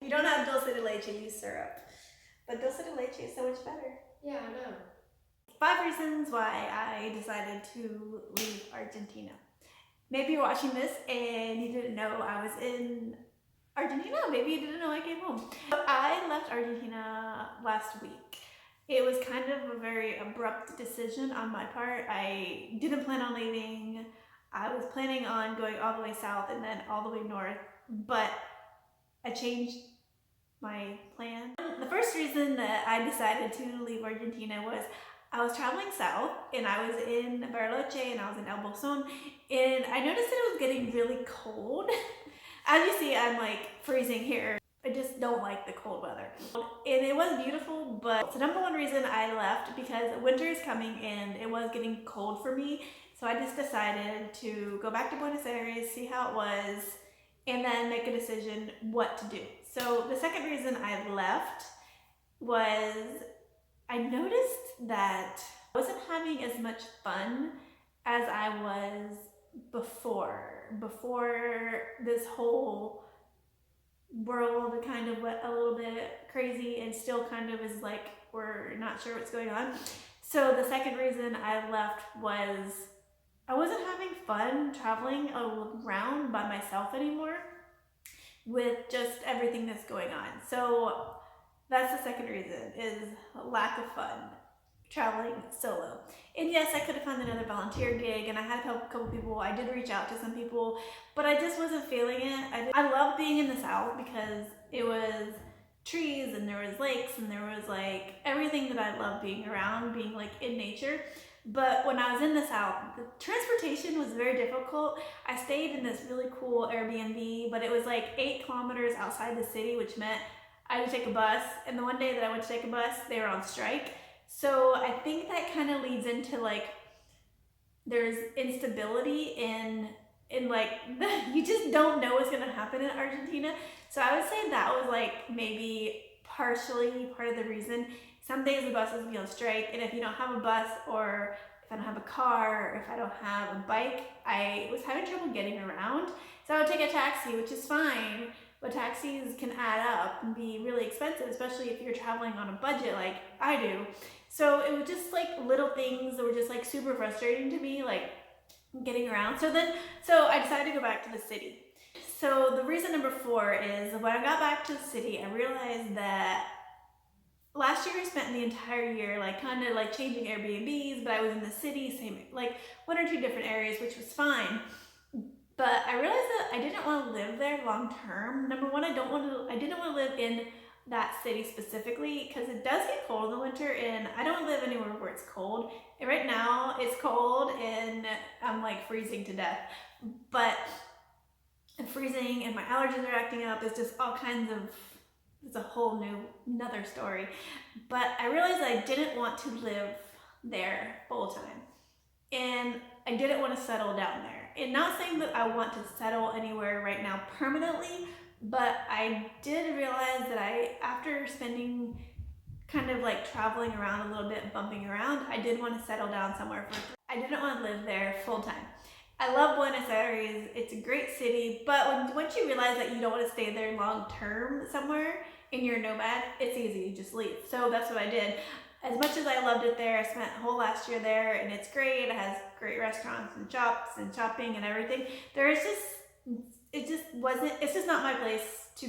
You don't have dulce de leche, use syrup. But dulce de leche is so much better. Yeah, I know. 5 reasons why I decided to leave Argentina. Maybe you're watching this and you didn't know I was in Argentina. Maybe you didn't know I came home. I left Argentina last week. It was kind of a very abrupt decision on my part. I didn't plan on leaving. I was planning on going all the way south and then all the way north, but I changed my plan. The first reason that I decided to leave Argentina was I was traveling south and I was in Bariloche and I was in El Bolson, and I noticed that it was getting really cold. As you see, I'm like freezing here. I just don't like the cold weather. And it was beautiful, but it's the number one reason I left because winter is coming and it was getting cold for me. So I just decided to go back to Buenos Aires, see how it was, and then make a decision what to do. So the second reason I left was I noticed that I wasn't having as much fun as I was before this whole world kind of went a little bit crazy and still kind of is like we're not sure what's going on. So the second reason I left was I wasn't having fun traveling around by myself anymore with just everything that's going on. So that's the second reason, is lack of fun traveling solo. And yes, I could have found another volunteer gig and I had a couple people, I did reach out to some people, but I just wasn't feeling it. I love being in the South because it was trees and there was lakes and there was like everything that I love being around, being like in nature. But when I was in the South, the transportation was very difficult. I stayed in this really cool Airbnb, but it was like 8 kilometers outside the city, which meant I had to take a bus. And the one day that I went to take a bus, they were on strike. So I think that kind of leads into like, there's instability in like, you just don't know what's gonna happen in Argentina. So I would say that was like maybe partially part of the reason. Some days the buses will be on strike, and if you don't have a bus, or if I don't have a car, or if I don't have a bike, I was having trouble getting around. So I would take a taxi, which is fine, but taxis can add up and be really expensive, especially if you're traveling on a budget like I do. So it was just like little things that were just like super frustrating to me, like getting around. So I decided to go back to the city. So the reason number 4 is when I got back to the city, I realized that last year I spent the entire year like kind of like changing Airbnbs, but I was in the city, same like 1 or 2 different areas, which was fine. But I realized that I didn't want to live there long term. Number 1, I didn't want to live in that city specifically because it does get cold in the winter and I don't live anywhere where it's cold. And right now it's cold and I'm like freezing to death. But I'm freezing and my allergies are acting up. It's just all kinds of, it's a whole another story. But I realized I didn't want to live there full time. And I didn't want to settle down there. And not saying that I want to settle anywhere right now permanently, but I did realize that after spending kind of like traveling around a little bit, bumping around, I did want to settle down somewhere I didn't want to live there full time. I love Buenos Aires, it's a great city, but once you realize that you don't want to stay there long term somewhere and you're a nomad, it's easy, you just leave. So that's what I did. As much as I loved it there, I spent a whole last year there and it's great. It has great restaurants and shops and shopping and everything. It's just not my place to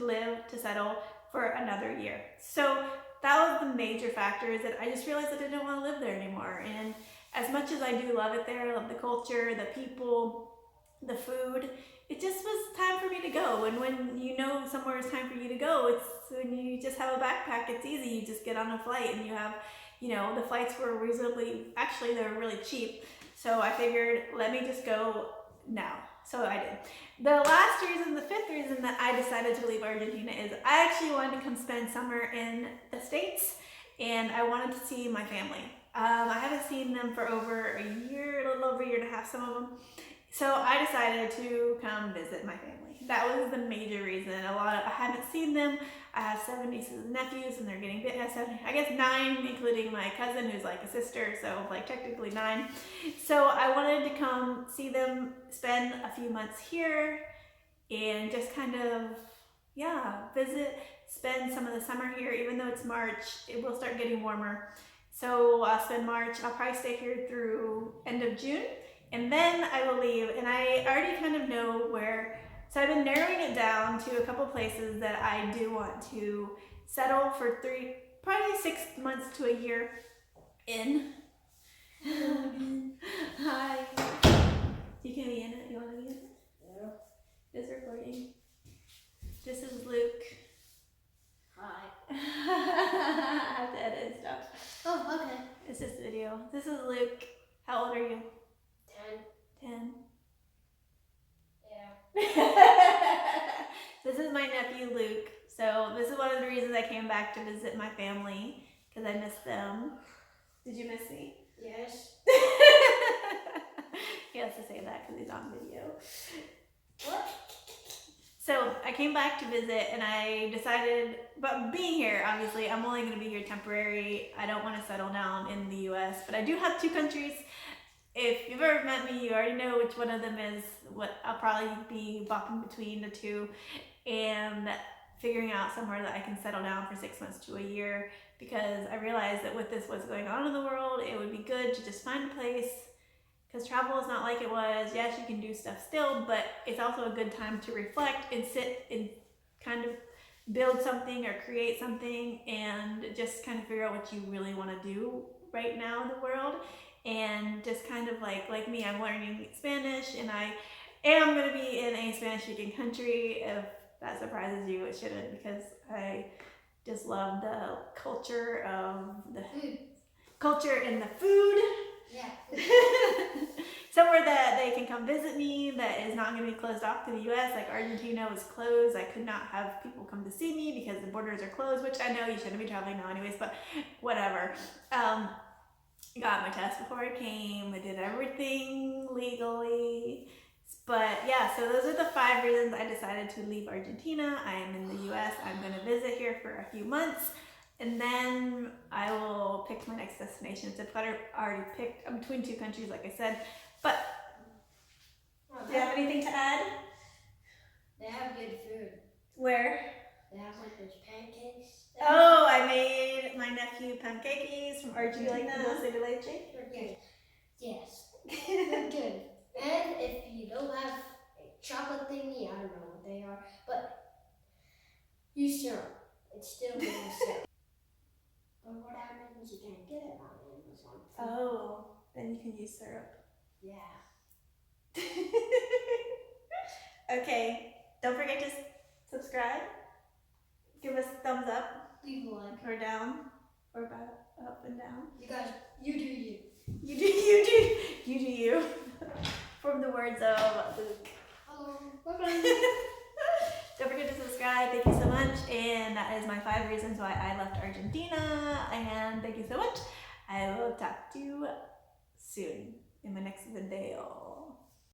live, to settle for another year. So that was the major factor, is that I just realized I didn't want to live there anymore. And as much as I do love it there, I love the culture, the people, the food, it just was time for me to go. And when you know somewhere is time for you to go, it's when you just have a backpack, it's easy. You just get on a flight and you have, the flights were actually they were really cheap. So I figured, let me just go now. So I did. The last reason, the 5th reason that I decided to leave Argentina is I actually wanted to come spend summer in the States and I wanted to see my family. I haven't seen them for over a year, a little over a year and a half, some of them. So I decided to come visit my family. That was the major reason. I haven't seen them. I have 7 nieces and nephews and they're getting big. I guess 9, including my cousin who's like a sister, so like technically 9. So I wanted to come see them, spend a few months here and just kind of, visit, spend some of the summer here. Even though it's March, it will start getting warmer. So I'll spend March. I'll probably stay here through end of June, and then I will leave. And I already kind of know where. So I've been narrowing it down to a couple places that I do want to settle for probably 6 months to a year in. Hi. You can be in it. You want to be in it? Yeah. This recording. This is Luke. Hi. I have to edit stuff. Oh, okay. It's just video. This is Luke. How old are you? 10. 10. Yeah. This is my nephew Luke. So this is one of the reasons I came back to visit my family, because I missed them. Did you miss me? Yes. He has to say that because he's on video. What? So I came back to visit, and I decided, but being here, obviously, I'm only going to be here temporary. I don't want to settle down in the U.S., but I do have 2 countries. If you've ever met me, you already know which one of them is. What I'll probably be bopping between the 2, and figuring out somewhere that I can settle down for 6 months to a year, because I realized that with what's going on in the world, it would be good to just find a place, because travel is not like it was. Yes, you can do stuff still, but it's also a good time to reflect and sit and kind of build something or create something, and just kind of figure out what you really want to do right now in the world. And just kind of like me, I'm learning Spanish, and I am going to be in a Spanish-speaking country. If that surprises you, it shouldn't, because I just love the culture of the culture and the food. Yeah. Somewhere that they can come visit me, that is not going to be closed off to the U.S. Like Argentina was closed. I could not have people come to see me because the borders are closed, which I know you shouldn't be traveling now anyways, but whatever. Got my test before I came. I did everything legally. But yeah, so those are the 5 reasons I decided to leave Argentina. I am in the U.S. I'm going to visit here for a few months, and then I will pick my next destination. So I've already picked. I'm between 2 countries, like I said. But do you have anything to add? They have good food. Where? They have like those pancakes. Oh, I made my nephew pancakes from Argentina. Like the dulce de leche? Yes. Yes. They're good. And if you don't have a chocolate thingy, I don't know what they are, but use syrup. It's still good with syrup. But what happens, you can't get it on Amazon. Oh, then you can use syrup. Yeah. Okay, don't forget to subscribe. Give us a thumbs up Leave a like. or down or up and down. You guys, you do you. You do you. From the words of Luke. Hello. Bye-bye. Don't forget to subscribe. Thank you so much. And that is my 5 reasons why I left Argentina. And thank you so much. I will talk to you soon in my next video.